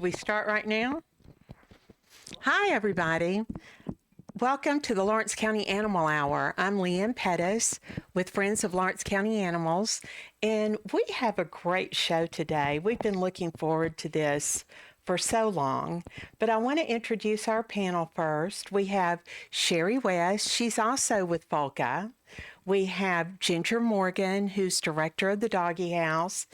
we start right now? Hi, everybody. Welcome to the Lawrence County Animal Hour. I'm Leanne Pettis with Friends of Lawrence County Animals, and we have a great show today. We've been looking forward to this for so long, but I want to introduce our panel first. We have Sherry West. She's also with Volca. We have Ginger Morgan, who's director of the Doggie House,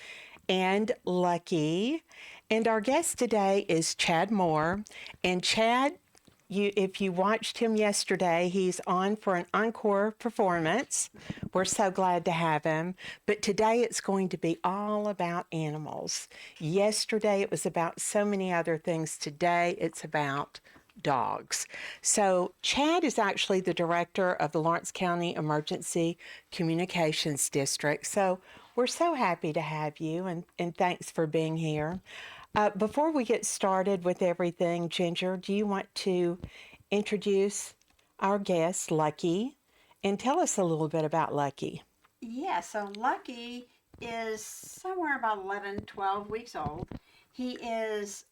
and Lucky. And our guest today is Chad Moore. And Chad, if you watched him yesterday, he's on for an encore performance. We're so glad to have him. But today it's going to be all about animals. Yesterday it was about so many other things. Today it's about dogs. So Chad is actually the director of the Lawrence County Emergency Communications District. So we're so happy to have you, and thanks for being here. Before we get started with everything, Ginger, do you want to introduce our guest, Lucky, and tell us a little bit about Lucky? Yeah, so Lucky is somewhere about 11, 12 weeks old. He is,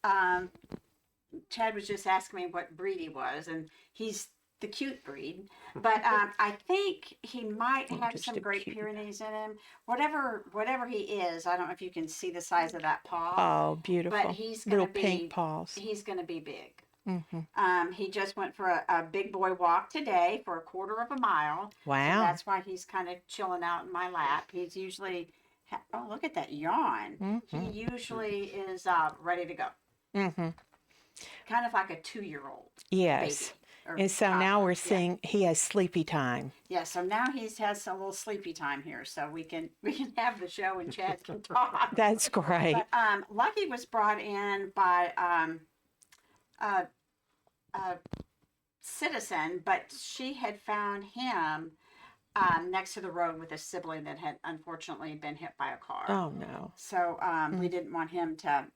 Chad was just asking me what breed he was, and he's the cute breed, but I think he might have some Great Pyrenees in him. Whatever he is, I don't know if you can see the size of that paw. Oh, beautiful. But he's going to be pink paws. He's going to be big. Mm-hmm. He just went for a big boy walk today for a quarter of a mile. Wow. So that's why he's kind of chilling out in my lap. He's usually, oh, look at that yawn. Mm-hmm. He usually is ready to go. Mm-hmm. Kind of like a 2-year-old. Yes. Baby. And so now we're seeing he has sleepy time. Yeah, so now he has a little sleepy time here, so we can have the show and Chad can talk. That's great. But, Lucky was brought in by a citizen, but she had found him next to the road with a sibling that had unfortunately been hit by a car. Oh no! So we didn't want him to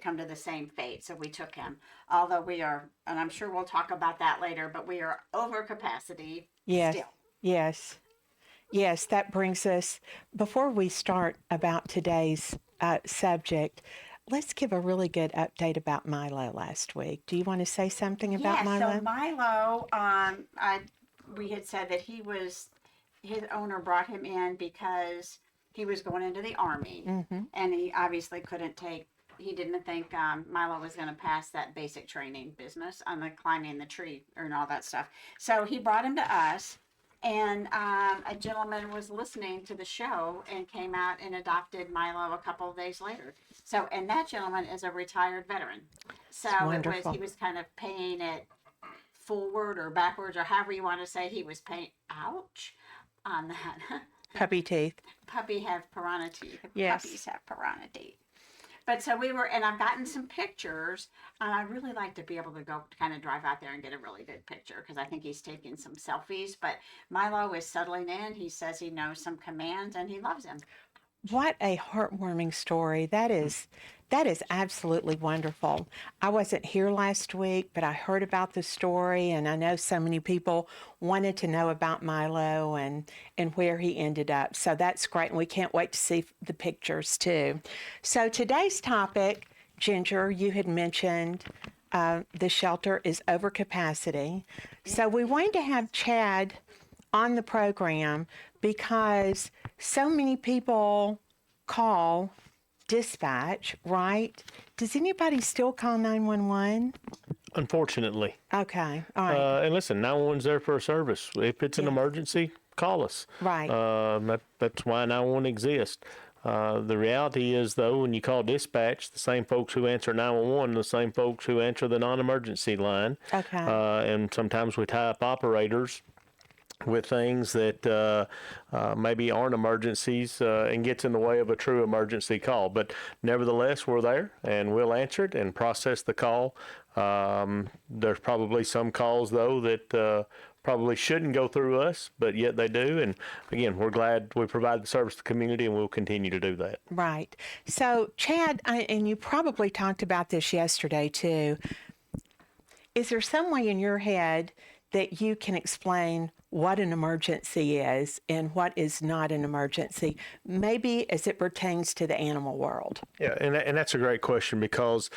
come to the same fate, so we took him. Although we are, and I'm sure we'll talk about that later, but we are over capacity. Yes, still. yes. That brings us, before we start about today's subject, let's give a really good update about Milo last week. Do you want to say something about Milo? Yeah, so Milo, we had said that his owner brought him in because he was going into the Army, and he obviously he didn't think Milo was going to pass that basic training business on the climbing the tree and all that stuff. So he brought him to us, and a gentleman was listening to the show and came out and adopted Milo a couple of days later. So, and that gentleman is a retired veteran. So he was kind of paying it forward or backwards or however you want to say. He was paying, ouch, on that. Puppy teeth. Puppy have piranha teeth. Yes. Puppies have piranha teeth. But so and I've gotten some pictures. I really like to be able to go kind of drive out there and get a really good picture because I think he's taking some selfies. But Milo is settling in. He says he knows some commands and he loves him. What a heartwarming story. That is absolutely wonderful. I wasn't here last week, but I heard about the story, and I know so many people wanted to know about Milo and where he ended up. So that's great, and we can't wait to see the pictures too. So today's topic, Ginger, you had mentioned the shelter is over capacity. So we wanted to have Chad on the program because so many people call dispatch, right? Does anybody still call 911? Unfortunately. Okay, all right. And listen, 911's there for a service. If it's an emergency, call us. Right. That's why 911 exists. The reality is, though, when you call dispatch, the same folks who answer 911, the same folks who answer the non-emergency line. Okay. And sometimes we tie up operators with things that maybe aren't emergencies and gets in the way of a true emergency call. But nevertheless, we're there and we'll answer it and process the call. There's probably some calls, though, that probably shouldn't go through us, but yet they do. And again, we're glad we provide the service to the community, and we'll continue to do that. Right. So, Chad, and you probably talked about this yesterday, too. Is there some way in your head that you can explain what an emergency is and what is not an emergency, maybe as it pertains to the animal world. Yeah, and that's a great question because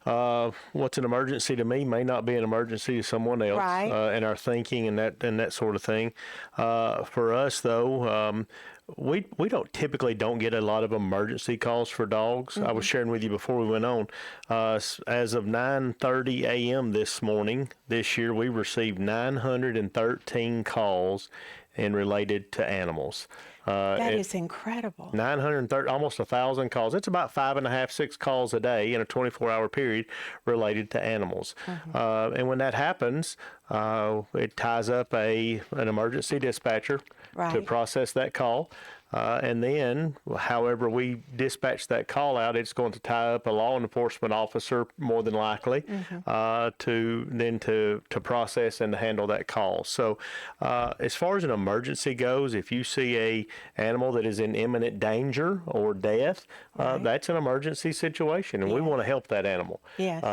what's an emergency to me may not be an emergency to someone else, Right. and our thinking and that sort of thing. For us, though, we don't get a lot of emergency calls for dogs. I was sharing with you before we went on. As of 9:30 a.m. this morning, this year, we received 913 calls and related to animals. That is incredible. 930, almost 1,000 calls. It's about 5.5, 6 calls a day in a 24-hour period related to animals. And when that happens, it ties up an emergency dispatcher to Right. process that call. And then, however we dispatch that call out, it's going to tie up a law enforcement officer, more than likely, to process and to handle that call. So, as far as an emergency goes, if you see a animal that is in imminent danger or death, Right. that's an emergency situation, and we Yes. want to help that animal. Yes.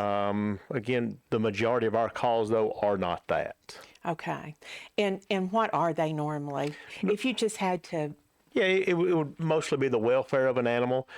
Again, the majority of our calls, though, are not that. Okay. And what are they normally? If you just had to, Yeah, it would mostly be the welfare of an animal,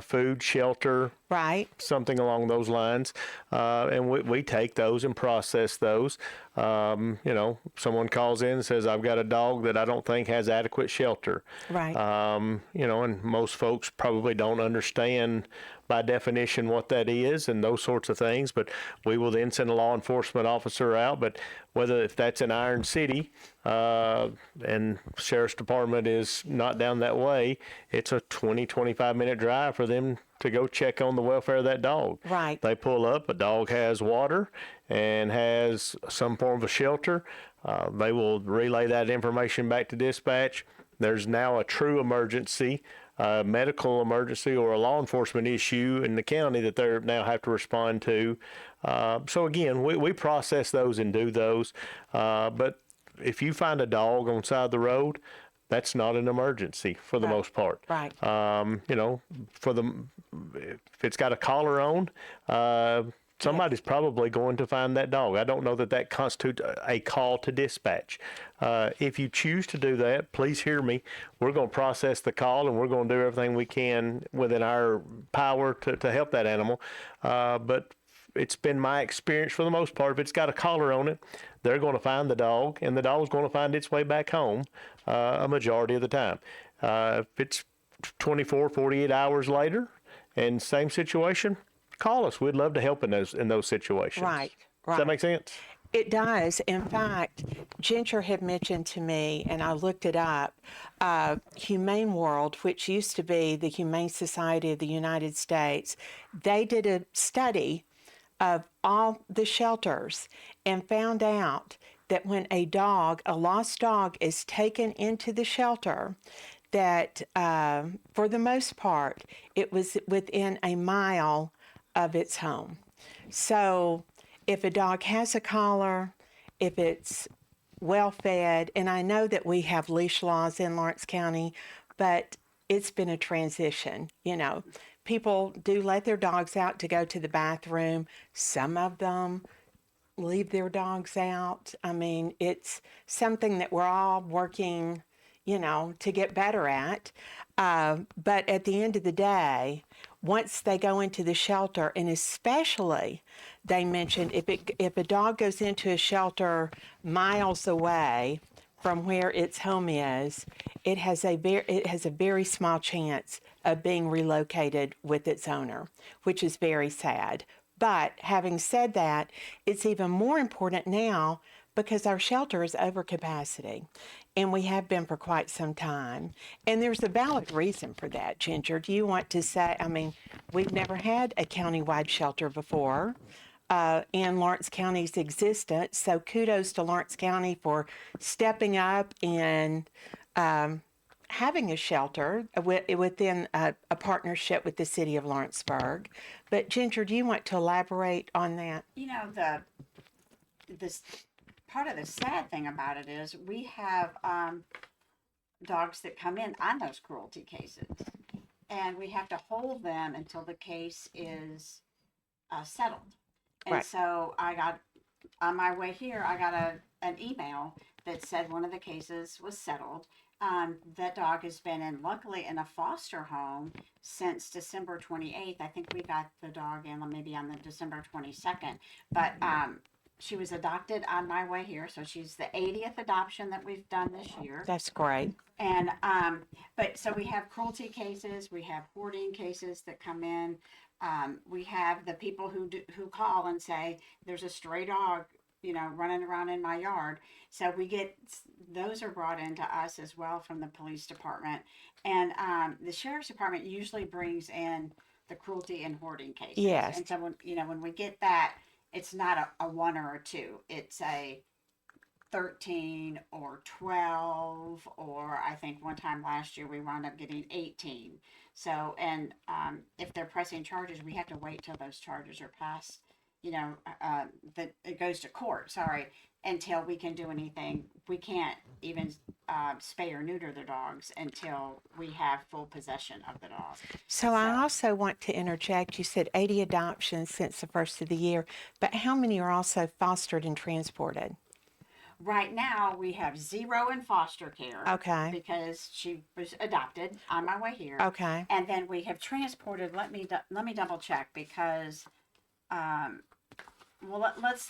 food, shelter, right? something along those lines. And we take those and process those. Someone calls in and says, I've got a dog that I don't think has adequate shelter. Right. And most folks probably don't understand by definition what that is and those sorts of things, but we will then send a law enforcement officer out. But if that's in Iron City, and Sheriff's Department is not down that way, it's a 25-minute drive for them to go check on the welfare of that dog. Right. They pull up, a dog has water and has some form of a shelter. They will relay that information back to dispatch. There's now a true emergency, medical emergency, or a law enforcement issue in the county that they now have to respond to. So again, we process those and do those. But if you find a dog on the side of the road, that's not an emergency for the most part. Right. If it's got a collar on, somebody's probably going to find that dog. I don't know that constitutes a call to dispatch. If you choose to do that, please hear me. We're going to process the call, and we're going to do everything we can within our power to help that animal. But it's been my experience for the most part, if it's got a collar on it, they're going to find the dog, and the dog's going to find its way back home a majority of the time. If it's 24, 48 hours later and same situation, call us. We'd love to help in those situations. Right. Does Right. that make sense? It does. In fact, Ginger had mentioned to me, and I looked it up, Humane World, which used to be the Humane Society of the United States, they did a study of all the shelters and found out that when a lost dog is taken into the shelter, that for the most part, it was within a mile of its home. So if a dog has a collar, if it's well fed, and I know that we have leash laws in Lawrence County, but it's been a transition. People do let their dogs out to go to the bathroom. Some of them leave their dogs out. I mean, it's something that we're all working, to get better at. But at the end of the day, once they go into the shelter, and especially they mentioned if a dog goes into a shelter miles away from where its home is, it has a very small chance of being relocated with its owner, which is very sad. But having said that, it's even more important now because our shelter is over capacity, and we have been for quite some time. And there's a valid reason for that. Ginger, do you want to say, we've never had a countywide shelter before in Lawrence County's existence, so kudos to Lawrence County for stepping up and having a shelter within a partnership with the city of Lawrenceburg. But Ginger, do you want to elaborate on that? This part of the sad thing about it is we have dogs that come in on those cruelty cases, and we have to hold them until the case is settled. And Right. so I got, on my way here, I got an email that said one of the cases was settled. That dog has been luckily in a foster home since December 28th. I think we got the dog in maybe on the December 22nd. But she was adopted on my way here. So she's the 80th adoption that we've done this year. That's great. And but so we have cruelty cases, we have hoarding cases that come in. We have the people who call and say there's a stray dog, running around in my yard. So those are brought into us as well from the police department, and the sheriff's department usually brings in the cruelty and hoarding cases. Yes. And so when we get that, it's not a one or a two. It's a 13 or 12, or I think one time last year we wound up getting 18. So, and if they're pressing charges, we have to wait till those charges are passed, that it goes to court, until we can do anything. We can't even spay or neuter the dogs until we have full possession of the dog. So I also want to interject. You said 80 adoptions since the first of the year, but how many are also fostered and transported? Right now, we have 0 in foster care. Okay. Because she was adopted on my way here. Okay. And then we have transported. Let me double check because,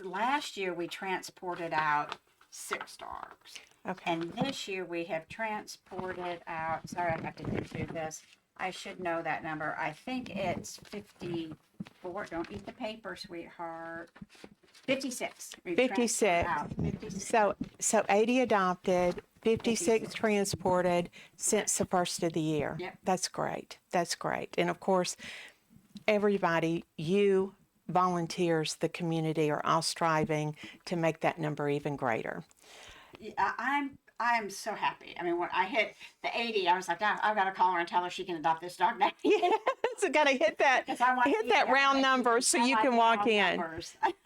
last year we transported out 6 dogs. Okay. And this year we have transported out. Sorry, I have to dig through this. I should know that number. I think it's 54. Don't eat the paper, sweetheart. 56. We've 56. out 56. So 80 adopted, 56 transported since the first of the year. Yep. That's great. That's great. And of course, everybody, you volunteers, the community are all striving to make that number even greater. Yeah, I am so happy. I mean, when I hit the 80, I was like, I've got to call her and tell her she can adopt this dog now. Yeah, so got to hit that Because I want hit that round number so you can walk in.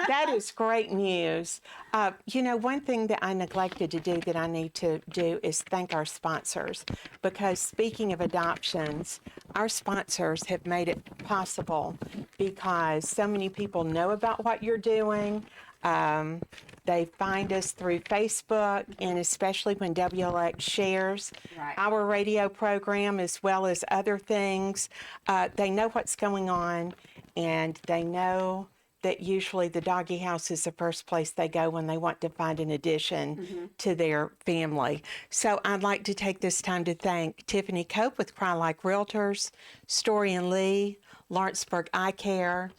That is great news. One thing that I neglected to do that I need to do is thank our sponsors, because speaking of adoptions, our sponsors have made it possible because so many people know about what you're doing. They find us through Facebook, and especially when WLX shares Right. our radio program as well as other things. They know what's going on, and they know that usually the doggy house is the first place they go when they want to find an addition to their family. So I'd like to take this time to thank Tiffany Cope with Cry Like Realtors, Story and Lee, Lawrenceburg Eye Care,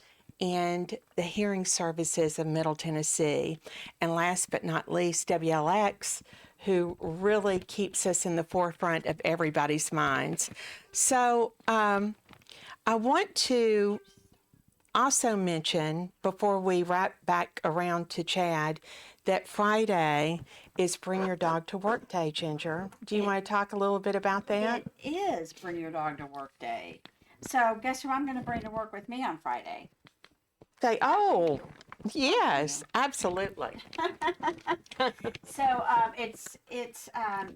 and the hearing services of Middle Tennessee. And last but not least, WLX, who really keeps us in the forefront of everybody's minds. So I want to also mention, before we wrap back around to Chad, that Friday is Bring Your Dog to Work Day, Ginger. Do you want to talk a little bit about that? It is Bring Your Dog to Work Day. So guess who I'm going to bring to work with me on Friday? Oh, yes, absolutely. So it's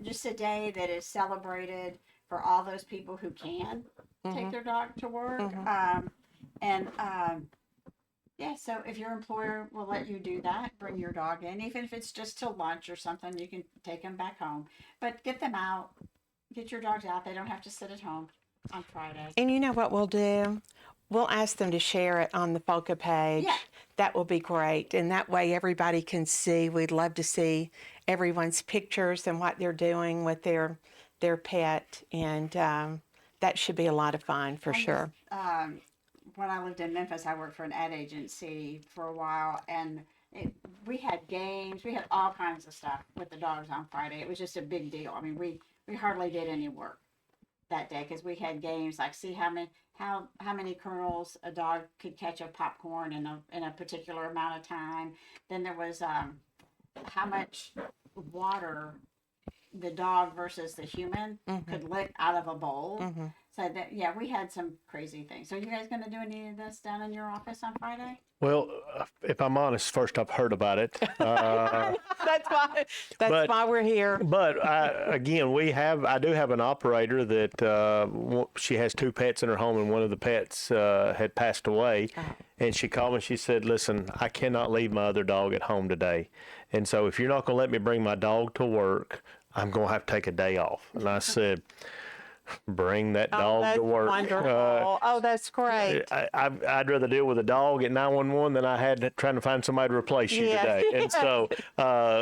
just a day that is celebrated for all those people who can take their dog to work. So if your employer will let you do that, bring your dog in, even if it's just to lunch or something, you can take them back home. But get them out, get your dogs out. They don't have to sit at home on Friday. And you know what we'll do? We'll ask them to share it on the FOCA page. Yeah. That will be great. And that way everybody can see. We'd love to see everyone's pictures and what they're doing with their pet. And that should be a lot of fun for sure. When I lived in Memphis, I worked for an ad agency for a while, and we had games. We had all kinds of stuff with the dogs on Friday. It was just a big deal. I mean, we hardly did any work that day because we had games like see how many kernels a dog could catch of popcorn in a particular amount of time. Then there was how much water the dog versus the human could lick out of a bowl. So that, yeah, we had some crazy things. So you guys going to do any of this down in your office on Friday? Well, if I'm honest, first I've heard about it. That's why. That's But- why we're here. But again, I do have an operator that she has 2 pets in her home, and one of the pets had passed away. And she called me. She said, "Listen, I cannot leave my other dog at home today, and so if you're not going to let me bring my dog to work, I'm going to have to take a day off." And I said, "Bring that dog that's to work." wonderful. Oh, that's great. I'd rather deal with a dog at 911 than I had trying to find somebody to replace you Yes. today. And so,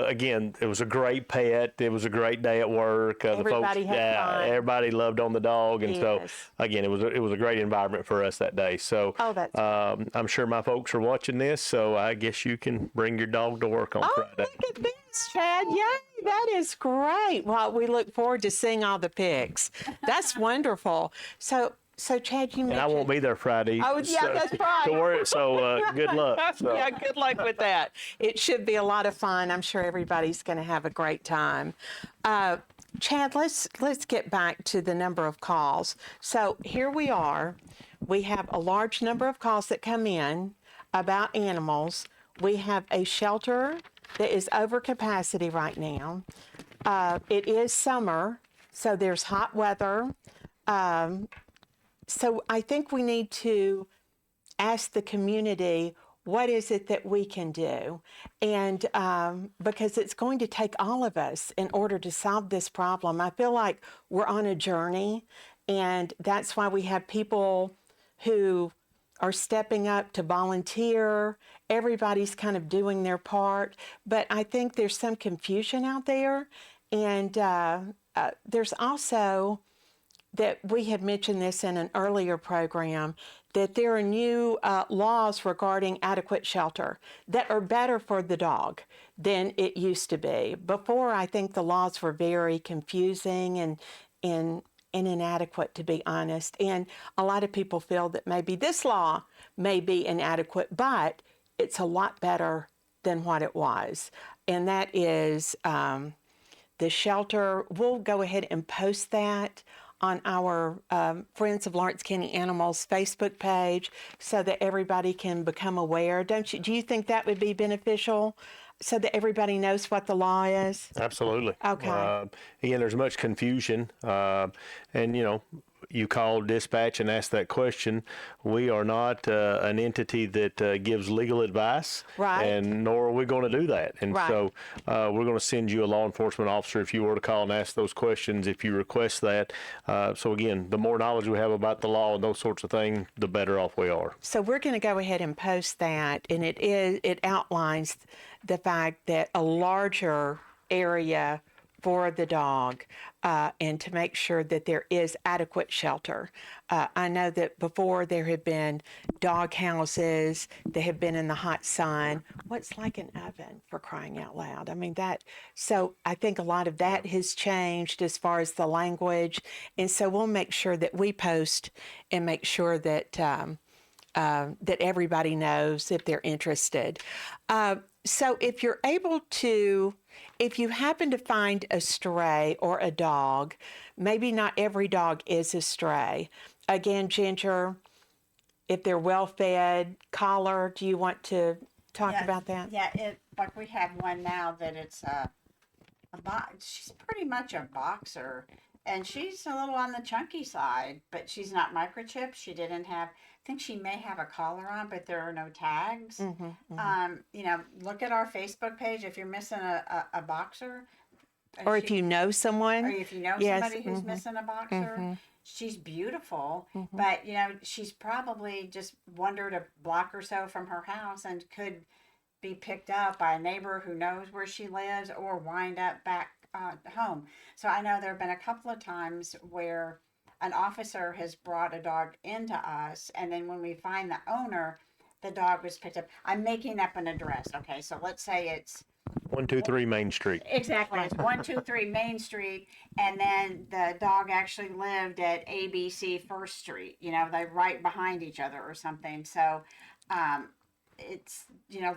again, it was a great pet. It was a great day at work. Everybody had fun. Everybody loved on the dog, and so Yes. again, it was a great environment for us that day. So, Oh, that's I'm sure my folks are watching this, so I guess you can bring your dog to work on Oh, Friday. look at this, Chad. Yay, that is great. Well, we look forward to seeing all the pics. That's wonderful. So Chad, you And I mentioned... won't be there Friday. Oh, yeah, that's right. So good luck. So. Yeah, good luck with that. It should be a lot of fun. I'm sure everybody's going to have a great time. Chad, let's get back to the number of calls. So here we are. We have a large number of calls that come in about animals. We have a shelter that is over capacity right now. It is summer, so there's hot weather. So I think we need to ask the community, what is it that we can do? And because it's going to take all of us in order to solve this problem. I feel like we're on a journey, and that's why we have people who are stepping up to volunteer. Everybody's kind of doing their part, but I think there's some confusion out there. And there's also, that we had mentioned this in an earlier program, that there are new laws regarding adequate shelter that are better for the dog than it used to be. Before, I think the laws were very confusing and inadequate, to be honest. And a lot of people feel that maybe this law may be inadequate, but it's a lot better than what it was. And that is the shelter. We'll go ahead and post that on our Friends of Lawrence County Animals Facebook page so that everybody can become aware. Do you think that would be beneficial so that everybody knows what the law is? Absolutely. Okay. Again, there's much confusion, and you call dispatch and ask that question. We are not an entity that gives legal advice, Right. and nor are we going to do that. And Right. so we're going to send you a law enforcement officer if you were to call and ask those questions if you request that. So again, the more knowledge we have about the law and those sorts of things, the better off we are. So we're going to go ahead and post that, and it outlines the fact that a larger area for the dog, and to make sure that there is adequate shelter. I know that before there had been dog houses that have been in the hot sun. What's like an oven, for crying out loud? I mean, so I think a lot of that has changed as far as the language. And so we'll make sure that we post and make sure that that everybody knows if they're interested. So if you're able to, if you happen to find a stray or a dog, maybe not every dog is a stray. Again, Ginger, if they're well fed, collar, do you want to talk about that? Yeah, like we have one now that it's a box. She's pretty much a boxer, and she's a little on the chunky side, but she's not microchipped. She didn't have. I think she may have a collar on, but there are no tags. Look at our Facebook page if you're missing a boxer. Or if you know someone. Or if you know Yes, somebody who's missing a boxer. She's beautiful, but she's probably just wandered a block or so from her house and could be picked up by a neighbor who knows where she lives or wind up back home. So I know there have been a couple of times where an officer has brought a dog into us, and then when we find the owner, the dog was picked up. I'm making up an address, okay? So let's say it's 123 Main Street. exactly, it's 123 Main Street, and then the dog actually lived at ABC First Street. They're right behind each other or something. So it's,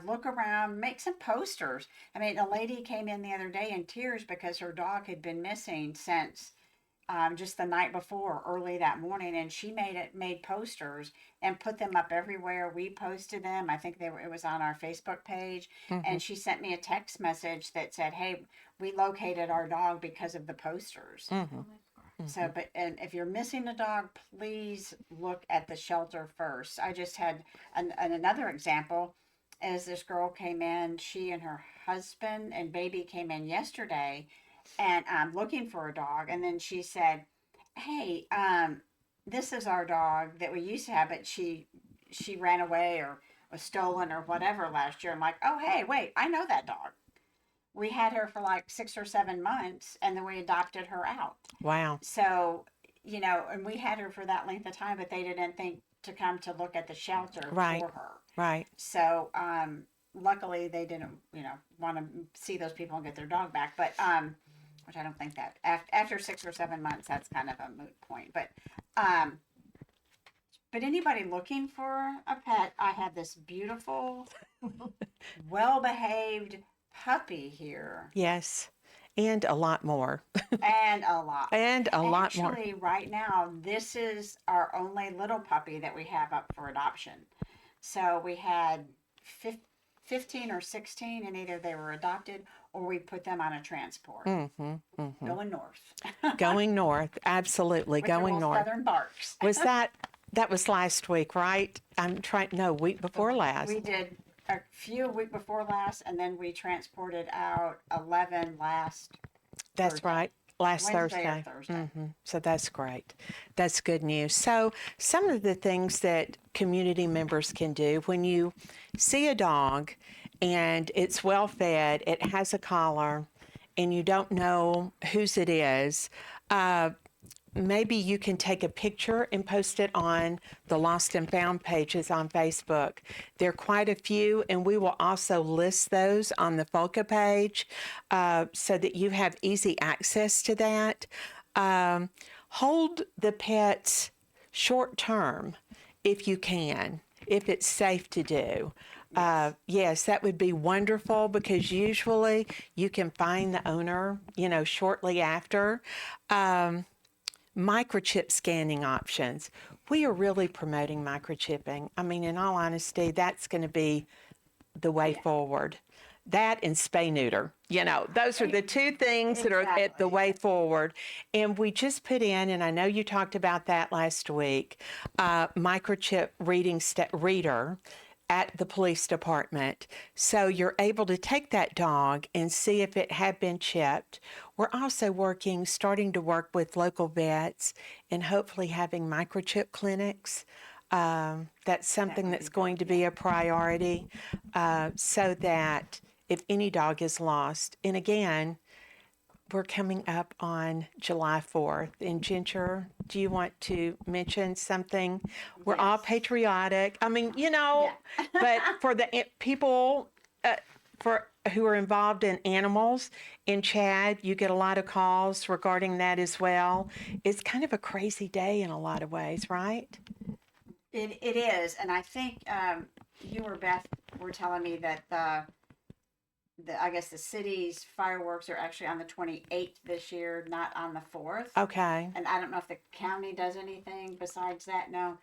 look around, make some posters. I mean, a lady came in the other day in tears because her dog had been missing since just the night before, early that morning, and she made posters and put them up everywhere. We posted them. I think it was on our Facebook page, and she sent me a text message that said, "Hey, we located our dog because of the posters." So, and if you're missing a dog, please look at the shelter first. I just had another example. As this girl came in, she and her husband and baby came in yesterday, and looking for a dog. And then she said, "Hey, this is our dog that we used to have, but she ran away or was stolen or whatever last year." I'm like, "Oh, hey, wait, I know that dog. We had her for like 6 or 7 months, and then we adopted her out." Wow. So, and we had her for that length of time, but they didn't think to come to look at the shelter Right. for her. Right. So, luckily they didn't, want to see those people and get their dog back. But, which I don't think that after 6 or 7 months, that's kind of a moot point. But anybody looking for a pet, I have this beautiful, well-behaved puppy here. Yes. And a lot more. And a lot. And a lot more. Actually, right now, this is our only little puppy that we have up for adoption. So we had 15 or 16, and either they were adopted or we put them on a transport. Going north. Going north. Absolutely. With their Going little north. southern barks. That was last week, right? Week before last. We did a few a week before last, and then we transported out 11 last That's Thursday. right. Last Wednesday or Thursday. Thursday. So that's great. That's good news. So some of the things that community members can do when you see a dog and it's well fed, it has a collar, and you don't know whose it is, maybe you can take a picture and post it on the Lost and Found pages on Facebook. There are quite a few, and we will also list those on the FOCA page so that you have easy access to that. Hold the pets short term if you can, if it's safe to do. Yes, that would be wonderful because usually you can find the owner, shortly after. Microchip scanning options. We are really promoting microchipping. I mean, in all honesty, that's going to be the way forward. That and spay neuter. Those are the two things that are at the way forward. And we just put in, and I know you talked about that last week, microchip reader at the police department. So you're able to take that dog and see if it had been chipped. We're also starting to work with local vets and hopefully having microchip clinics. That's something that's going to be a priority so that if any dog is lost, and again, we're coming up on July 4th. And Ginger, do you want to mention something? We're all patriotic. I mean, but for the people who are involved in animals in Chad, you get a lot of calls regarding that as well. It's kind of a crazy day in a lot of ways, right? It is. And I think you or Beth were telling me that I guess the city's fireworks are actually on the 28th this year, not on the 4th. Okay. And I don't know if the county does anything besides that. No.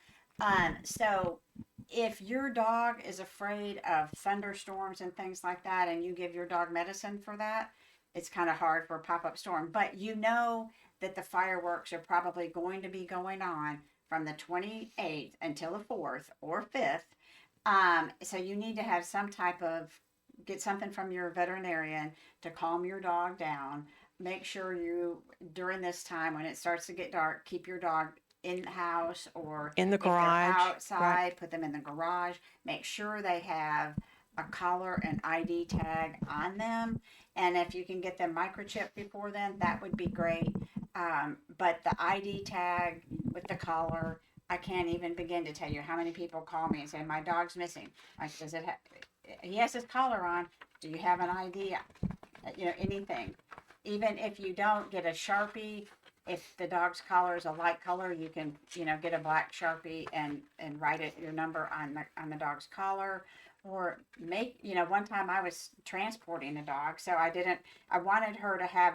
So if your dog is afraid of thunderstorms and things like that, and you give your dog medicine for that, it's kind of hard for a pop-up storm. But that the fireworks are probably going to be going on from the 28th until the 4th or 5th. So you need to have get something from your veterinarian to calm your dog down. Make sure during this time when it starts to get dark, keep your dog in the house or in the garage. If they're outside, right. Put them in the garage. Make sure they have a collar and ID tag on them. And if you can get them microchipped before then, that would be great. But the ID tag with the collar, I can't even begin to tell you how many people call me and say, my dog's missing. Like, he has his collar on. Do you have an ID? Anything. Even if you don't, get a Sharpie If the dog's collar is a light color, you can, get a black Sharpie and write your number on the dog's collar, or one time I was transporting a dog, so I wanted her to have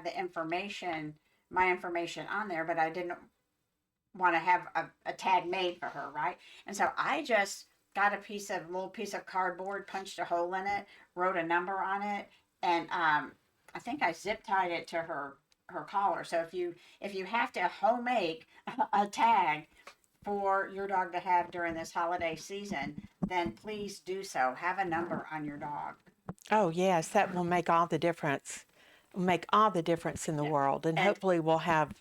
my information on there, but I didn't want to have a tag made for her, right? And so I just got a little piece of cardboard, punched a hole in it, wrote a number on it, and I think I zip tied it to her collar. So if you have to home make a tag for your dog to have during this holiday season, then please do so. Have a number on your dog. Oh, yes, that will make all the difference. Make all the difference in the world. And hopefully we'll have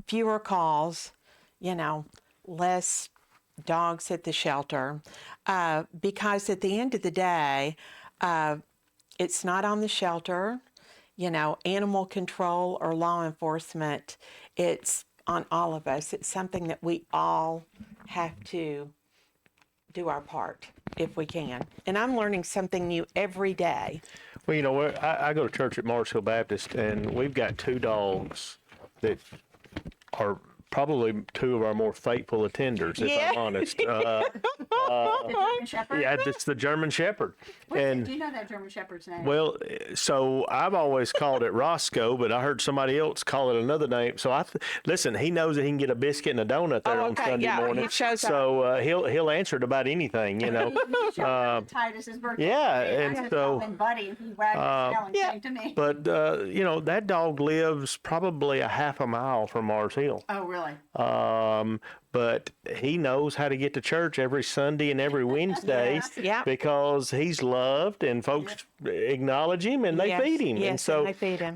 fewer calls, less dogs at the shelter. Because at the end of the day, it's not on the shelter, animal control or law enforcement. It's on all of us. It's something that we all have to do our part if we can. And I'm learning something new every day. Well, I go to church at Mars Hill Baptist, and we've got 2 dogs that are probably 2 of our more faithful attenders, if I'm honest. The German Shepherd? Yeah, it's the German Shepherd. Do you know that German Shepherd's name? Well, so I've always called it Roscoe, but I heard somebody else call it another name. So listen, he knows that he can get a biscuit and a donut there on Sunday morning. He shows up. So he'll answer to about anything, Titus's birthday. Yeah, And and I so called him Buddy, and he wagged his tail and came to me. But that dog lives probably a half a mile from Mars Hill. Oh, really? But he knows how to get to church every Sunday and every Wednesday Yeah. because he's loved and folks acknowledge him and they feed him. Yes, and so and they feed him.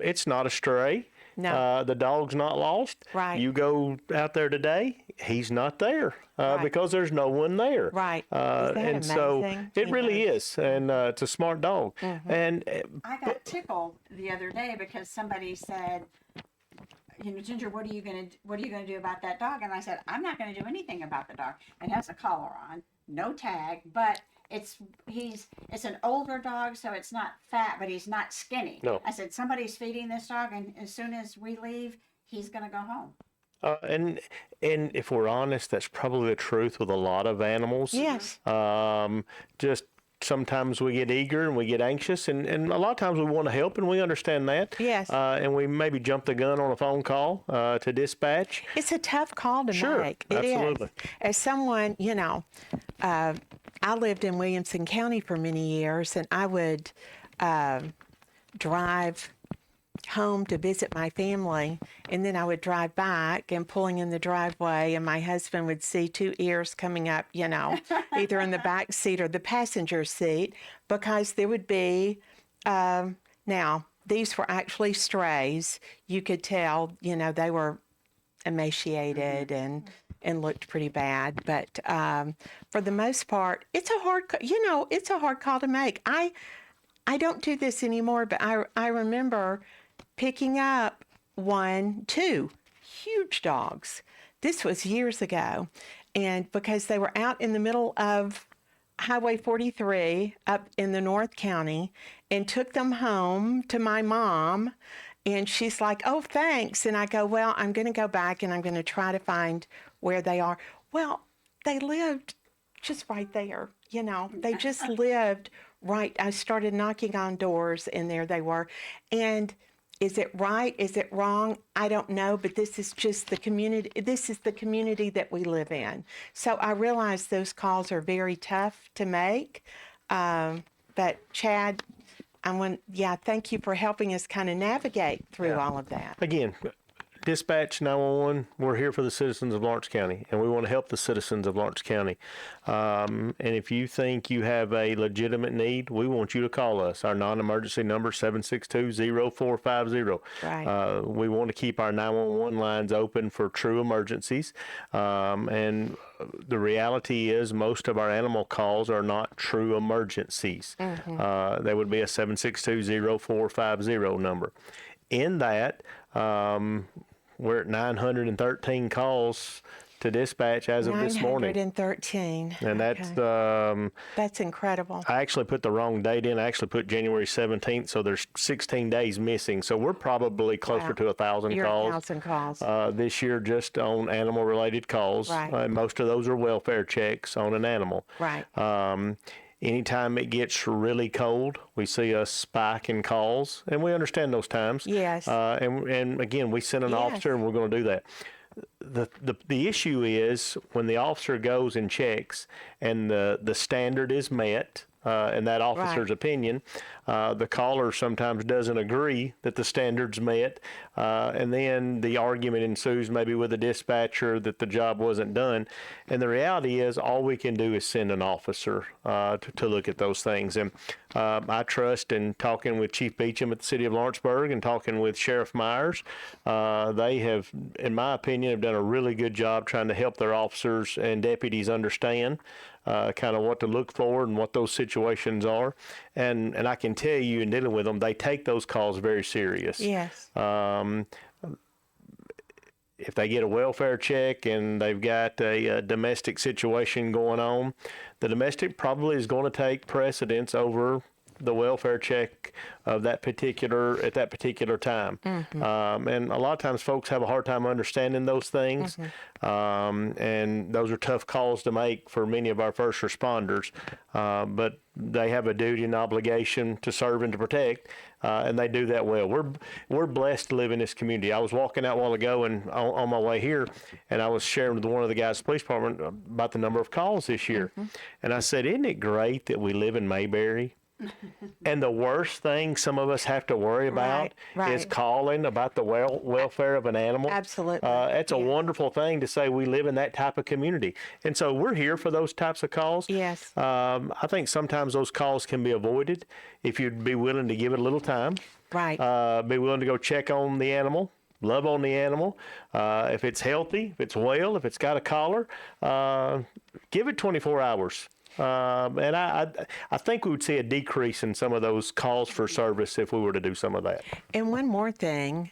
It's not a stray. No. The dog's not lost. Right. You go out there today, he's not there Right. because there's no one there. Right. Isn't that and so amazing? it really is. And it's a smart dog. And I got tickled the other day because somebody said, Ginger, what are you gonna do about that dog? And I said, I'm not gonna do anything about the dog. It has a collar on, no tag, but it's an older dog, so it's not fat, but he's not skinny. No. I said, somebody's feeding this dog, and as soon as we leave, he's gonna go home. And if we're honest, that's probably the truth with a lot of animals. Yes. Just sometimes we get eager and we get anxious, and a lot of times we want to help, and we understand that. Yes. And we maybe jump the gun on a phone call to dispatch. It's a tough call to Sure, make. It is. absolutely. As someone, I lived in Williamson County for many years, and I would drive home to visit my family, and then I would drive back and pulling in the driveway, and my husband would see 2 ears coming up, either in the back seat or the passenger seat, because there would be, now these were actually strays. You could tell, they were emaciated and looked pretty bad, but for the most part, it's a hard call to make. I don't do this anymore, but I remember picking up 2 huge dogs. This was years ago. And because they were out in the middle of Highway 43 up in the North County, and took them home to my mom. And she's like, oh, thanks. And I go, well, I'm going to go back and I'm going to try to find where they are. Well, they lived just right there. They just lived right. I started knocking on doors, and there they were. And is it right? Is it wrong? I don't know, but this is just the community. This is the community that we live in. So I realize those calls are very tough to make. But Chad, thank you for helping us kind of navigate through all of that. Again, dispatch 911, we're here for the citizens of Lawrence County, and we want to help the citizens of Lawrence County. And if you think you have a legitimate need, we want you to call us. Our non-emergency number, 762-0450. Right. We want to keep our 911 lines open for true emergencies. And the reality is most of our animal calls are not true emergencies. They would be a 762-0450 number. In that, we're at 913 calls to dispatch as of this morning. 913. And Okay. That's incredible. I actually put the wrong date in. I actually put January 17th, so there's 16 days missing. So we're probably closer Wow. to 1,000 You're calls. 1,000 calls. This year just on animal-related calls. Right. Most of those are welfare checks on an animal. Right. Anytime it gets really cold, we see a spike in calls, and we understand those times. Yes. And again, we send an officer, and we're going to do that. The issue is when the officer goes and checks, and the standard is met. In that officer's opinion, the caller sometimes doesn't agree that the standard's met, and then the argument ensues maybe with the dispatcher that the job wasn't done. And the reality is all we can do is send an officer to look at those things. And I trust in talking with Chief Beecham at the City of Lawrenceburg and talking with Sheriff Myers, they have, in my opinion, have done a really good job trying to help their officers and deputies understand kind of what to look for and what those situations are. And I can tell you in dealing with them, they take those calls very serious. Yes. If they get a welfare check and they've got a domestic situation going on, the domestic probably is going to take precedence over the welfare check of that particular at that particular time. And a lot of times folks have a hard time understanding those things. And those are tough calls to make for many of our first responders. But they have a duty and obligation to serve and to protect, and they do that well. We're blessed to live in this community. I was walking out a while ago and on my way here, and I was sharing with one of the guys at the police department about the number of calls this year. And I said, isn't it great that we live in Mayberry? And the worst thing some of us have to worry about is calling about the welfare of an animal. Absolutely. It's a wonderful thing to say we live in that type of community. And so we're here for those types of calls. Yes. I think sometimes those calls can be avoided if you'd be willing to give it a little time. Right. Be willing to go check on the animal. Love on the animal. If it's healthy, if it's well, if it's got a collar, give it 24 hours. And I think we would see a decrease in some of those calls for service if we were to do some of that. And one more thing,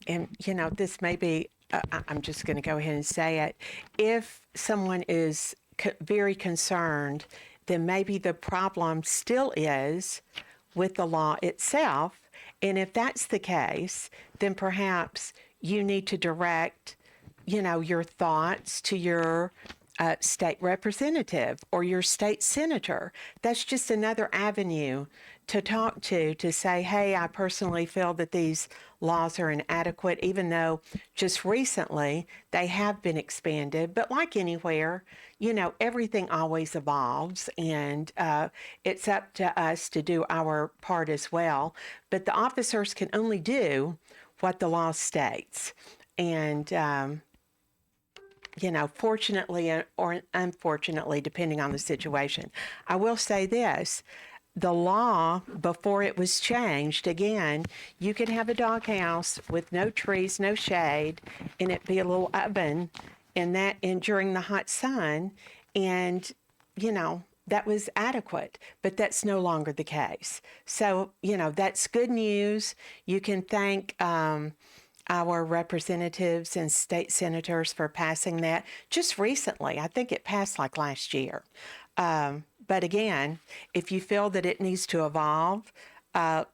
and this may be, I'm just going to go ahead and say it. If someone is very concerned, then maybe the problem still is with the law itself. And if that's the case, then perhaps you need to direct, your thoughts to your state representative or your state senator. That's just another avenue to talk to say, hey, I personally feel that these laws are inadequate, even though just recently they have been expanded. But like anywhere, everything always evolves, and it's up to us to do our part as well. But the officers can only do what the law states. And fortunately or unfortunately, depending on the situation. I will say this. The law, before it was changed, again, you could have a doghouse with no trees, no shade, and it be a little oven during the hot sun, and, that was adequate, but that's no longer the case. So, that's good news. You can thank our representatives and state senators for passing that just recently. I think it passed like last year. But again, if you feel that it needs to evolve,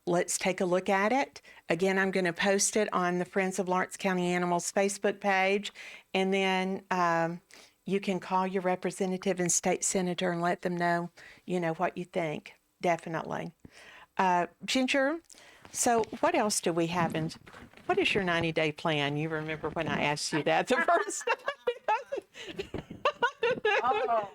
let's take a look at it. Again, I'm going to post it on the Friends of Lawrence County Animals Facebook page, and then you can call your representative and state senator and let them know, what you think. Definitely. Ginger, so what else do we have what is your 90-day plan? You remember when I asked you that the first time? Oh,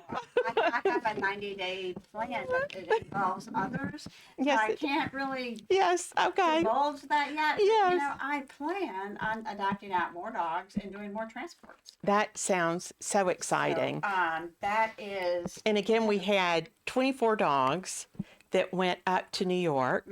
I have a 90-day plan, but it involves others. Yes, So I can't really Yes, okay. divulge that yet. Yes. I plan on adopting out more dogs and doing more transports. That sounds so exciting. So, that is. And again, we had 24 dogs that went up to New York,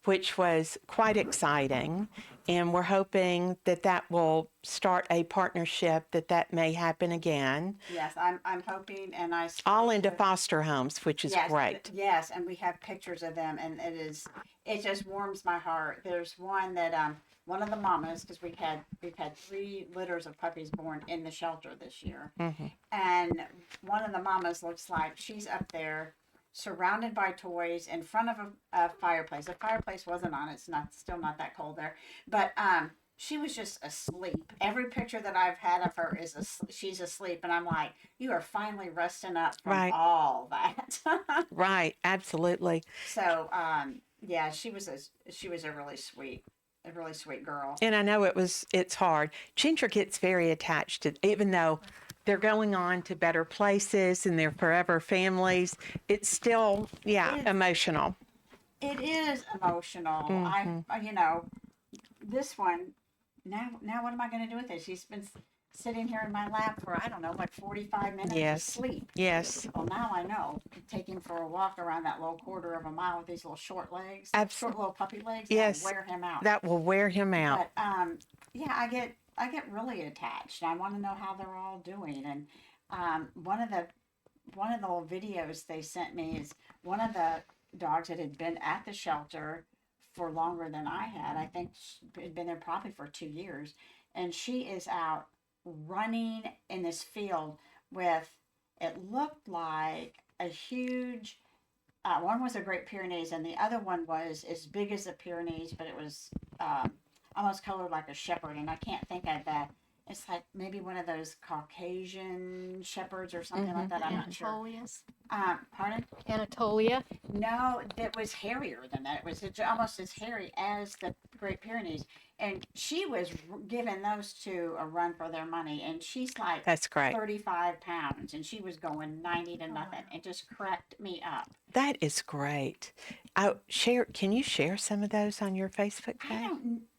which was quite exciting. And we're hoping that will start a partnership, that may happen again. Yes, I'm hoping, and all into foster homes, which is yes, great. Yes, and we have pictures of them, and it just warms my heart. There's one that one of the mamas, because we've had 3 litters of puppies born in the shelter this year, and one of the mamas looks like she's up there, surrounded by toys, in front of a fireplace. The fireplace wasn't on; it's still not that cold there, but she was just asleep. Every picture that I've had of her she's asleep, and I'm like, you are finally resting up from Right. all that. Right. Absolutely. So, yeah, she was a really sweet girl. And I know it's hard. Ginger gets very attached to, even though they're going on to better places and they're forever families, it's still, emotional. It is emotional. This one, now what am I going to do with it? She's been sitting here in my lap for, I don't know, like 45 minutes Yes. asleep. Yes. Well, now I know. Take him for a walk around that little quarter of a mile with these little short legs, short little puppy legs. Yes. That'll wear him out. That will wear him out. But yeah, I get really attached. I want to know how they're all doing. And one of the little videos they sent me is one of the dogs that had been at the shelter for longer than I had. I think she had been there probably for 2 years, and she is out running in this field with, it looked like a huge, one was a Great Pyrenees and the other one was as big as the Pyrenees, but it was almost colored like a shepherd, and I can't think of that. It's like maybe one of those Caucasian shepherds or something like that. I'm not sure. Anatolias. Pardon? Anatolia. No, that was hairier than that. It was almost as hairy as the Great Pyrenees. And she was giving those two a run for their money. And she's like That's great. 35 pounds. And she was going 90 to nothing. It just cracked me up. That is great. Can you share some of those on your Facebook page?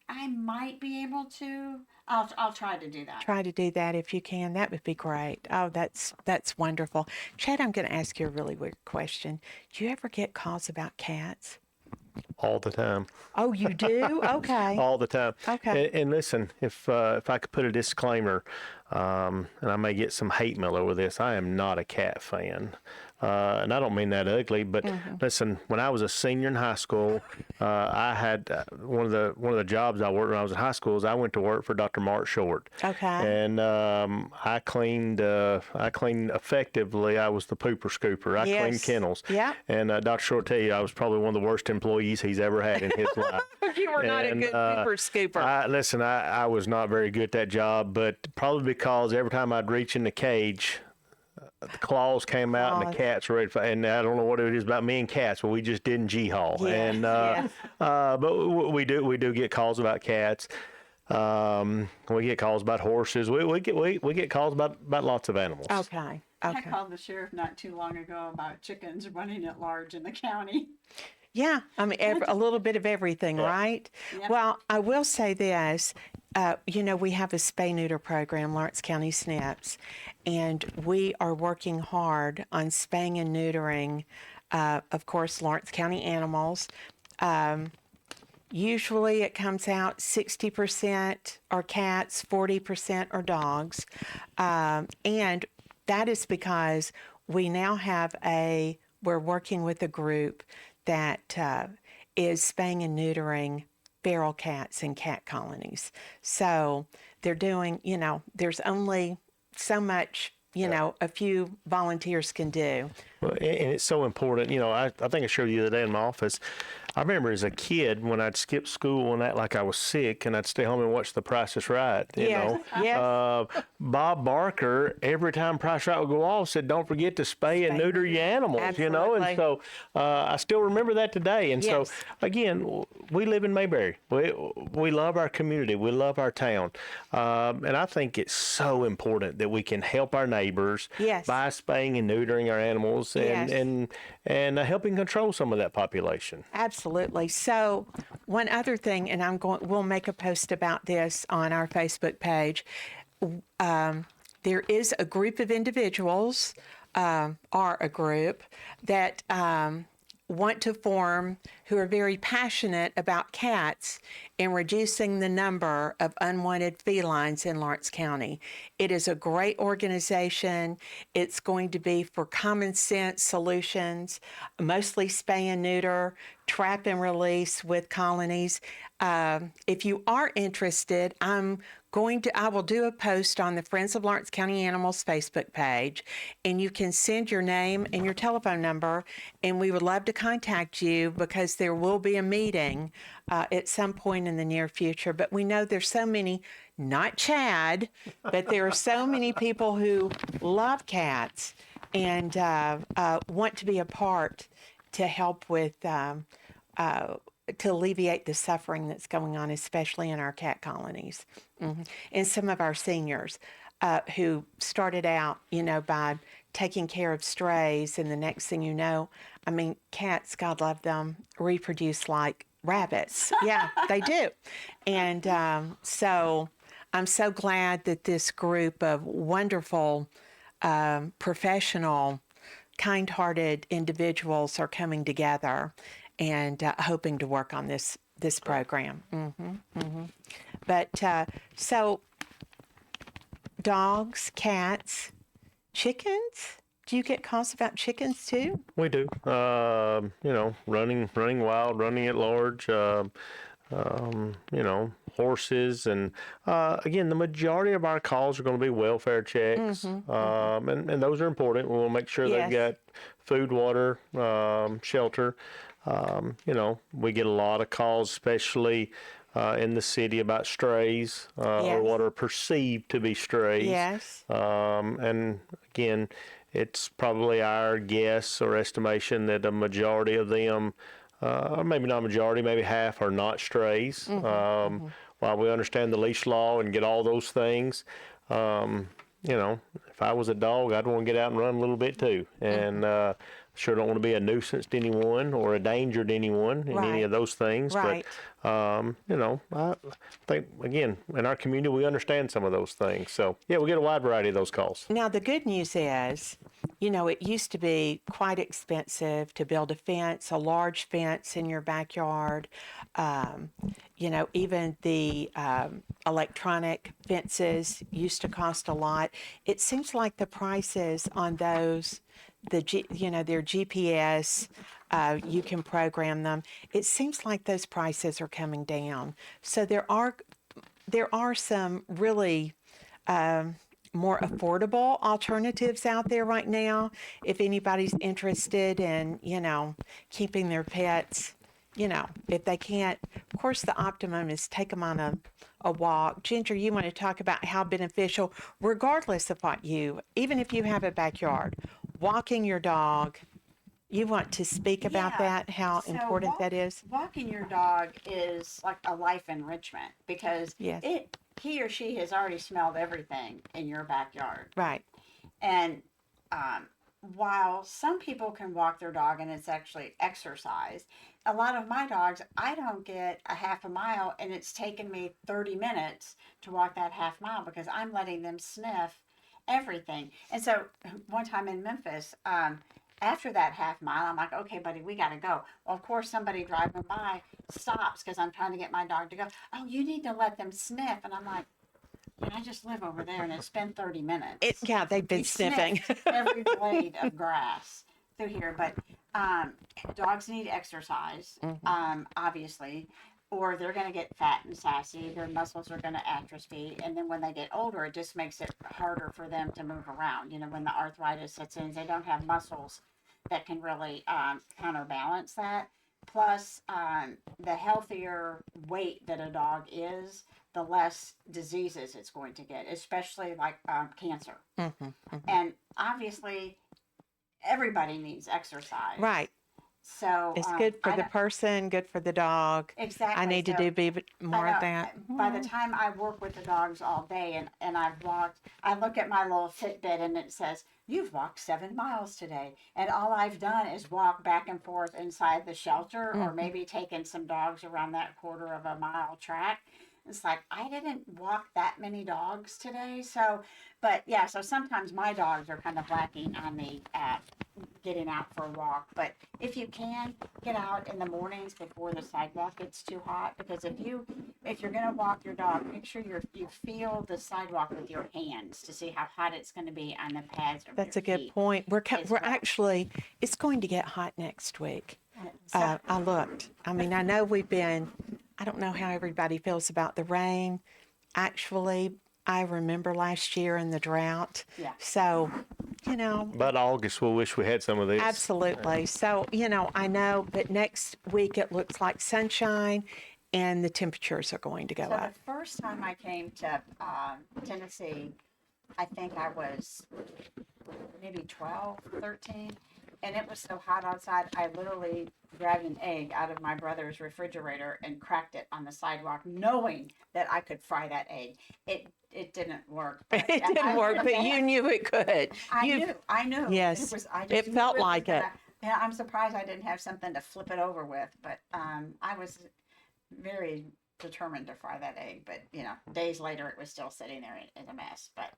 I might be able to. I'll try to do that. Try to do that if you can. That would be great. Oh, that's wonderful. Chad, I'm going to ask you a really weird question. Do you ever get calls about cats? All the time. Oh, you do? Okay. All the time. Okay. And listen, if I could put a disclaimer, and I may get some hate mail over this, I am not a cat fan. And I don't mean that ugly, but listen, when I was a senior in high school, I had one of the jobs I worked when I was in high school is I went to work for Dr. Mark Short. Okay. And I cleaned effectively. I was the pooper scooper. I cleaned kennels. Yeah. And Dr. Short tell you I was probably one of the worst employees he's ever had in his life. You were not a good pooper scooper. Listen, I was not very good at that job, but probably because every time I'd reach in the cage, the claws came out and the cats were ready. And I don't know what it is about me and cats, but we just didn't G-haul. Yeah. And but we do get calls about cats. We get calls about horses. We get calls about lots of animals. Okay. I called the sheriff not too long ago about chickens running at large in the county. Yeah, I mean, a little bit of everything, right? Yep. Well, I will say this. We have a spay-neuter program, Lawrence County SNPs, and we are working hard on spaying and neutering, of course, Lawrence County animals. Usually it comes out 60% are cats, 40% are dogs. And that is because we now have we're working with a group that is spaying and neutering feral cats in cat colonies. So they're doing, there's only so much, a few volunteers can do. Well, and it's so important. I think I showed you the other day in my office. I remember as a kid when I'd skip school and act like I was sick, and I'd stay home and watch The Price is Right. Yes. Bob Barker, every time Price is Right would go off, said, "Don't forget to spay and neuter your animals." Absolutely. And so I still remember that today. And Yes. so again, we live in Mayberry. We love our community. We love our town, and I think it's so important that we can help our neighbors Yes. by spaying and neutering our animals and helping control some of that population. Absolutely. So one other thing, and we'll make a post about this on our Facebook page. There is a group of individuals, are a group that want to form, who are very passionate about cats and reducing the number of unwanted felines in Lawrence County. It is a great organization. It's going to be for common sense solutions, mostly spay and neuter, trap and release with colonies. if you are interested, I will do a post on the Friends of Lawrence County Animals Facebook page, and you can send your name and your telephone number, and we would love to contact you because there will be a meeting at some point in the near future. But we know there's so many, not Chad, but there are so many people who love cats and want to be a part to help with to alleviate the suffering that's going on, especially in our cat colonies. And some of our seniors who started out, by taking care of strays, and the next thing you know, I mean, cats, God love them, reproduce like rabbits. Yeah, they do. And so I'm so glad that this group of wonderful, professional, kind-hearted individuals are coming together and hoping to work on this program. But so dogs, cats, chickens. Do you get calls about chickens too? We do. Running wild, running at large. Horses, and again, the majority of our calls are going to be welfare checks, and those are important. We'll make sure Yes. they've got food, water, shelter. We get a lot of calls, especially in the city, about strays or Yes. what are perceived to be strays. Yes. And again, it's probably our guess or estimation that a majority of them, or maybe not majority, maybe half, are not strays. While we understand the leash law and get all those things, if I was a dog, I'd want to get out and run a little bit too. And sure don't want to be a nuisance to anyone or a danger to anyone in any Right. of those things. Right. But, I think, again, in our community, we understand some of those things. So, yeah, we get a wide variety of those calls. Now, the good news is, it used to be quite expensive to build a fence, a large fence in your backyard. Even the electronic fences used to cost a lot. It seems like the prices on those, their GPS, you can program them. It seems like those prices are coming down. So there are some really more affordable alternatives out there right now. If anybody's interested in, keeping their pets, if they can't, of course, the optimum is take them on a walk. Ginger, you want to talk about how beneficial, regardless of even if you have a backyard, walking your dog, you want to speak about Yeah. that, how So important that is? Walking your dog is like a life enrichment because Yes. he or she has already smelled everything in your backyard. Right. And while some people can walk their dog and it's actually exercise, a lot of my dogs, I don't get a half a mile, and it's taken me 30 minutes to walk that half mile because I'm letting them sniff everything. And so one time in Memphis, after that half mile, I'm like, okay, buddy, we got to go. Well, of course, somebody driving by stops because I'm trying to get my dog to go. Oh, you need to let them sniff. And I'm like, I just live over there, and it's been 30 minutes. They've been We sniffing. sniffed every blade of grass through here. But dogs need exercise, obviously, or they're going to get fat and sassy. Their muscles are going to atrophy. And then when they get older, it just makes it harder for them to move around. When the arthritis sets in, they don't have muscles that can really counterbalance that. Plus, the healthier weight that a dog is, the less diseases it's going to get, especially like cancer. And obviously, everybody needs exercise. Right. So It's good for the person, good for the dog. Exactly. I need to do more of that. By the time I work with the dogs all day and I've walked, I look at my little Fitbit and it says, you've walked 7 miles today. And all I've done is walk back and forth inside the shelter or maybe taken some dogs around that 1/4 mile track. It's like, I didn't walk that many dogs today. So sometimes my dogs are kind of lacking on the getting out for a walk. But if you can, get out in the mornings before the sidewalk gets too hot. Because if you're going to walk your dog, make sure you feel the sidewalk with your hands to see how hot it's going to be on the pads of That's your a good feet. point. We're as well. actually, it's going to get hot next week. So- I looked. I mean, I know we've been I don't know how everybody feels about the rain. Actually, I remember last year in the drought. Yeah. So, But August, we'll wish we had some of this. absolutely. So, I know, but next week it looks like sunshine and the temperatures are going to go So up. the first time I came to Tennessee, I think I was maybe 12, 13, and it was so hot outside, I literally grabbed an egg out of my brother's refrigerator and cracked it on the sidewalk, knowing that I could fry that egg. It didn't work. But It didn't work, but you knew it could. I knew. Yes, I it knew felt was like it. Yeah, I'm surprised I didn't have something to flip it over with, but I was very determined to fry that egg. But days later, it was still sitting there in a mess. But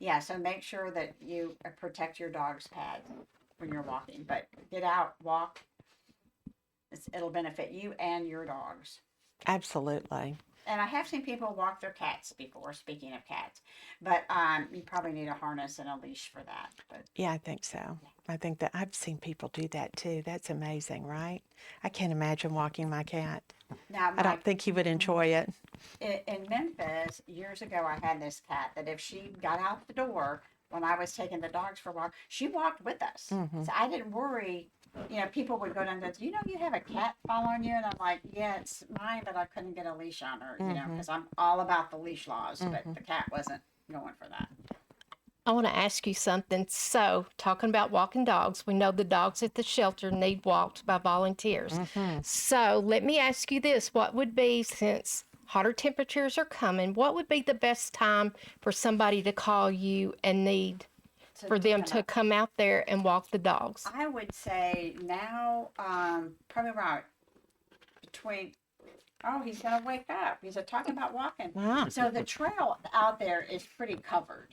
yeah, so make sure that you protect your dog's pads when you're walking. But get out, walk. It'll benefit you and your dogs. Absolutely. And I have seen people walk their cats before, speaking of cats. But you probably need a harness and a leash for that. But Yeah, I think so. I think that I've seen people do that too. That's amazing, right? I can't imagine walking my cat. now, I don't think he would enjoy it. in Memphis, years ago, I had this cat that if she got out the door when I was taking the dogs for a walk, she walked with us. Mm-hmm. So I didn't worry. People would go down and say, you have a cat following you? And I'm like, yeah, it's mine, but I couldn't get a leash on her, because I'm all about the leash laws, but the cat wasn't going for that. I want to ask you something. So, talking about walking dogs, we know the dogs at the shelter need walked by volunteers. So, let me ask you this. What would be, since hotter temperatures are coming, what would be the best time for somebody to call you and need for them to come out there and walk the dogs? I would say now, probably around between. Oh, he's gonna wake up. He's talking about walking. Wow. So the trail out there is pretty covered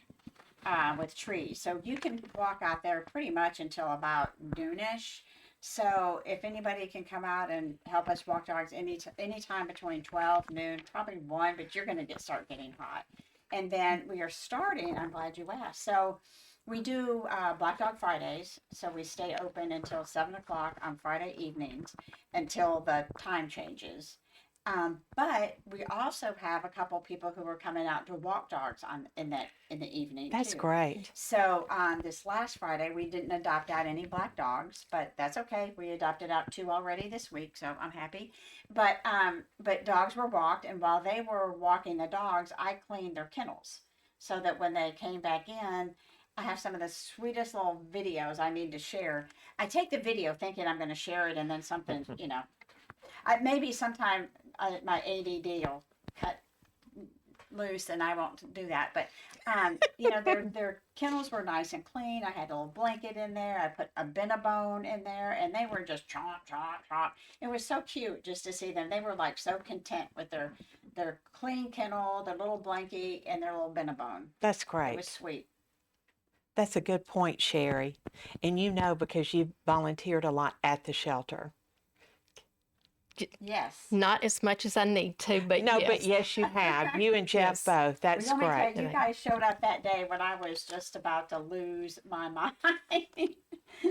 with trees, so you can walk out there pretty much until about noonish. So if anybody can come out and help us walk dogs anytime between 12 noon, probably 1, but you're gonna start getting hot. And then we are starting. I'm glad you asked. So we do Black Dog Fridays, so we stay open until 7 o'clock on Friday evenings until the time changes. But we also have a couple people who are coming out to walk dogs in the evening. That's too. great. So this last Friday, we didn't adopt out any black dogs, but that's okay. We adopted out 2 already this week, so I'm happy. But dogs were walked, and while they were walking the dogs, I cleaned their kennels so that when they came back in, I have some of the sweetest little videos I need to share. I take the video thinking I'm going to share it, and then something, maybe sometime my ADD will cut loose, and I won't do that. But their kennels were nice and clean. I had a little blanket in there. I put a Benabone in there, and they were just chomp, chomp, chomp. It was so cute just to see them. They were like so content with their clean kennel, their little blankie, and their little Benabone. That's It great. was sweet. That's a good point, Sherry. And because you volunteered a lot at the shelter. Yes. Not as much as I need to, but No, yes. but yes, you have. You and Jeff Yes. both. That's Well, let me great. tell you, you guys showed up that day when I was just about to lose my mind.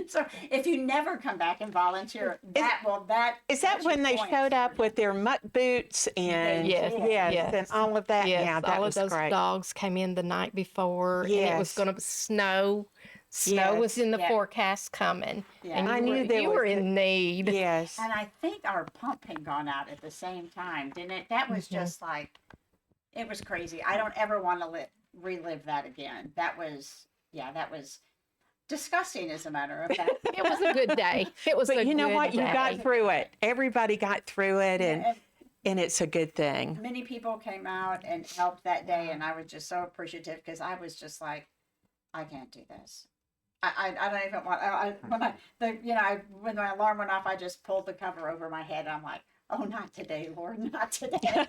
So if you never come back and volunteer, Is that's that when your they points showed for up you. with their muck boots and Yes, yes. and all of that? Yes, Yeah, that all was of those great. dogs came in the night before, and it was Yes. going to snow. Snow was Yes. in the Yeah. forecast coming, Yeah. and I you knew were, there you was were a- in need. Yes. And I think our pump had gone out at the same time, didn't it? That was just like, it was crazy. I don't ever want to relive that again. That was disgusting, as a matter of fact. It was a good day. It was a But you know good what? You day. got through it. Everybody got through it, and it's a good thing. Many people came out and helped that day, and I was just so appreciative because I was just like, I can't do this. I don't even want. When my alarm went off, I just pulled the cover over my head. I'm like, oh, not today, Lord, not today.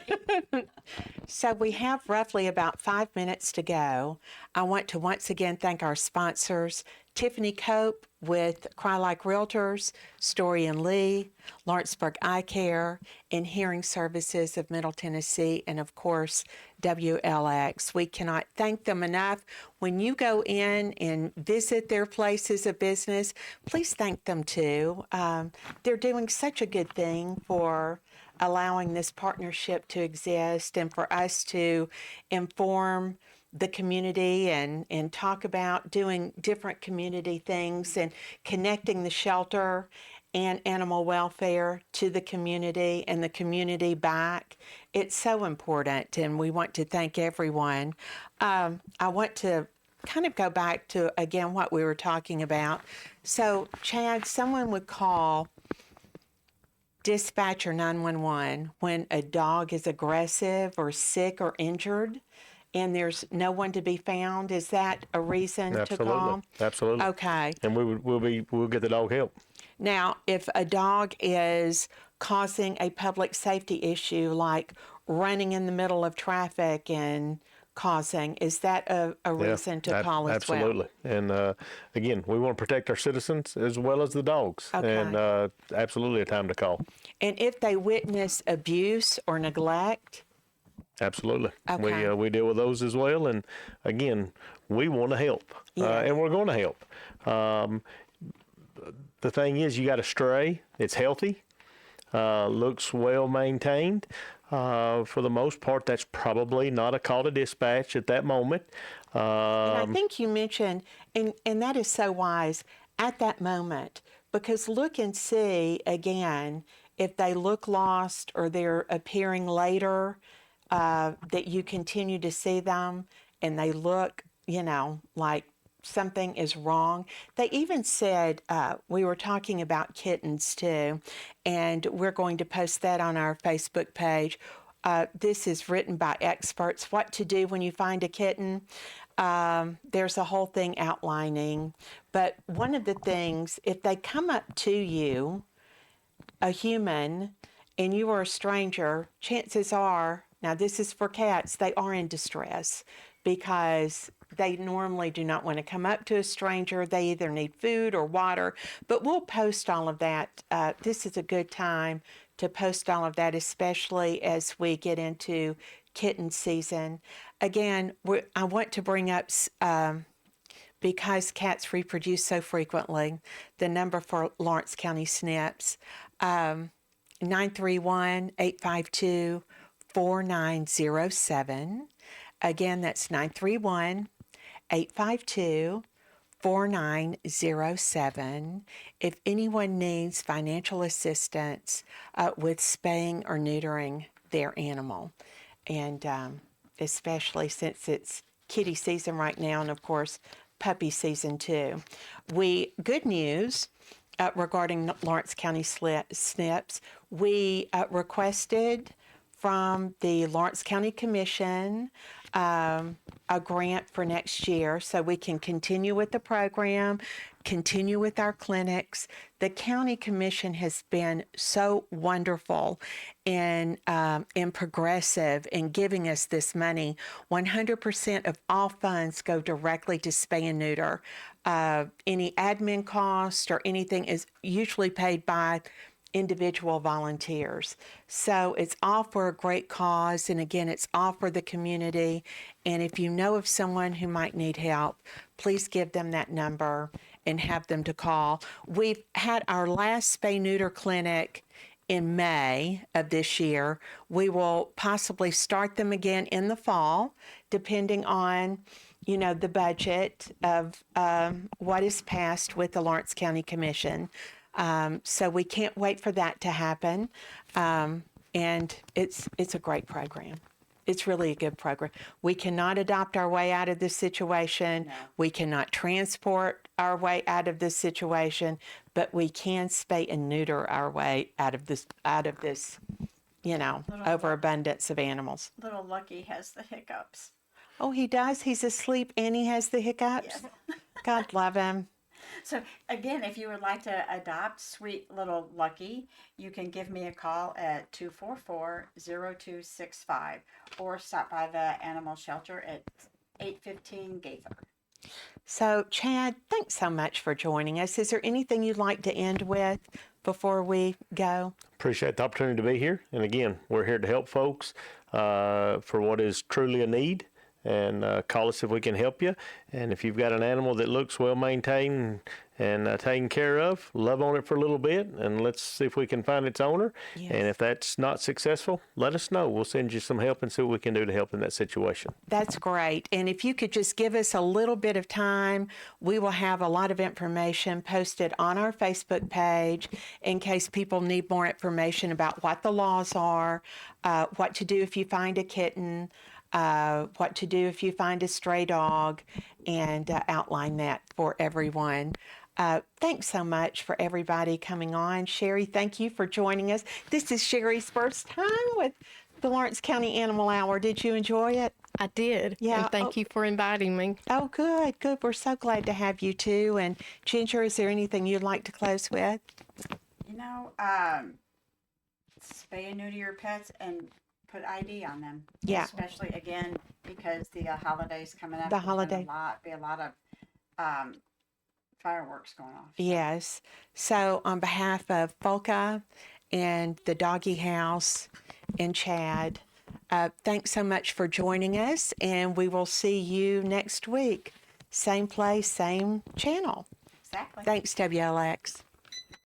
So we have roughly about 5 minutes to go. I want to once again thank our sponsors, Tiffany Cope with Cry Like Realtors, Story and Lee, Lawrenceburg Eye Care, and Hearing Services of Middle Tennessee, and of course, WLX. We cannot thank them enough. When you go in and visit their places of business, please thank them too. They're doing such a good thing for allowing this partnership to exist and for us to inform the community and talk about doing different community things and connecting the shelter and animal welfare to the community and the community back. It's so important, and we want to thank everyone. I want to kind of go back to, again, what we were talking about. So, Chad, someone would call dispatch or 911 when a dog is aggressive or sick or injured and there's no one to be found. Is that a reason to call? Absolutely. Okay. And we'll get the dog help. Now, if a dog is causing a public safety issue like running in the middle of traffic and causing, is that a reason to call as well? Absolutely. And again, we want to protect our citizens as well as the dogs. Okay. And absolutely a time to call. And if they witness abuse or neglect? Absolutely. Okay. We deal with those as well. And again, we want to help. Yeah. And we're going to help. The thing is, you got a stray. It's healthy. Looks well maintained. For the most part, that's probably not a call to dispatch at that moment. And I think you mentioned, and that is so wise, at that moment, because look and see again, if they look lost or they're appearing later, that you continue to see them and they look, like something is wrong. They even said, we were talking about kittens too, and we're going to post that on our Facebook page. This is written by experts, what to do when you find a kitten. There's a whole thing outlining, but one of the things, if they come up to you, a human, and you are a stranger, chances are, now this is for cats, they are in distress because they normally do not want to come up to a stranger. They either need food or water, but we'll post all of that. This is a good time to post all of that, especially as we get into kitten season. Again, I want to bring up, because cats reproduce so frequently, the number for Lawrence County SNPs, 931-852-4907. Again, that's 931-852-4907. If anyone needs financial assistance with spaying or neutering their animal, and especially since it's kitty season right now, and of course, puppy season too. Good news regarding Lawrence County SNPs, we requested from the Lawrence County Commission a grant for next year so we can continue with the program, continue with our clinics. The county commission has been so wonderful and progressive in giving us this money. 100% of all funds go directly to spay and neuter. Any admin cost or anything is usually paid by individual volunteers. So it's all for a great cause. And again, it's all for the community. And if you know of someone who might need help, please give them that number and have them to call. We've had our last spay neuter clinic in May of this year. We will possibly start them again in the fall, depending on the budget of what is passed with the Lawrence County Commission. So we can't wait for that to happen. And it's a great program. It's really a good program. We cannot adopt our way out of this situation. No. We cannot transport our way out of this situation, but we can spay and neuter our way out of this overabundance of animals. Little Lucky has the hiccups. Oh, he does? He's asleep and he has the hiccups? Yes. God love him. So again, if you would like to adopt sweet little Lucky, you can give me a call at 244-0265 or stop by the animal shelter at 815 Gaither. So, Chad, thanks so much for joining us. Is there anything you'd like to end with before we go? Appreciate the opportunity to be here. And again, we're here to help folks for what is truly a need. And call us if we can help you. And if you've got an animal that looks well maintained and taken care of, love on it for a little bit, and let's see if we can find its owner. Yes. And if that's not successful, let us know. We'll send you some help and see what we can do to help in that situation. That's great. And if you could just give us a little bit of time, we will have a lot of information posted on our Facebook page in case people need more information about what the laws are, what to do if you find a kitten, what to do if you find a stray dog, and outline that for everyone. Thanks so much for everybody coming on. Sherry, thank you for joining us. This is Sherry's first time with the Lawrence County Animal Hour. Did you enjoy it? I did. Yeah, And thank you for inviting me. Oh, good, good. We're so glad to have you too. And Ginger, is there anything you'd like to close with? You know, spay and neuter your pets and put ID on them. Yeah. Especially again because the holidays coming up. The There's gonna holiday. be a lot of fireworks going off. Yes. So, on behalf of Folka and the Doggie House and Chad, thanks so much for joining us, and we will see you next week. Same place, same channel. Exactly. Thanks, WLX.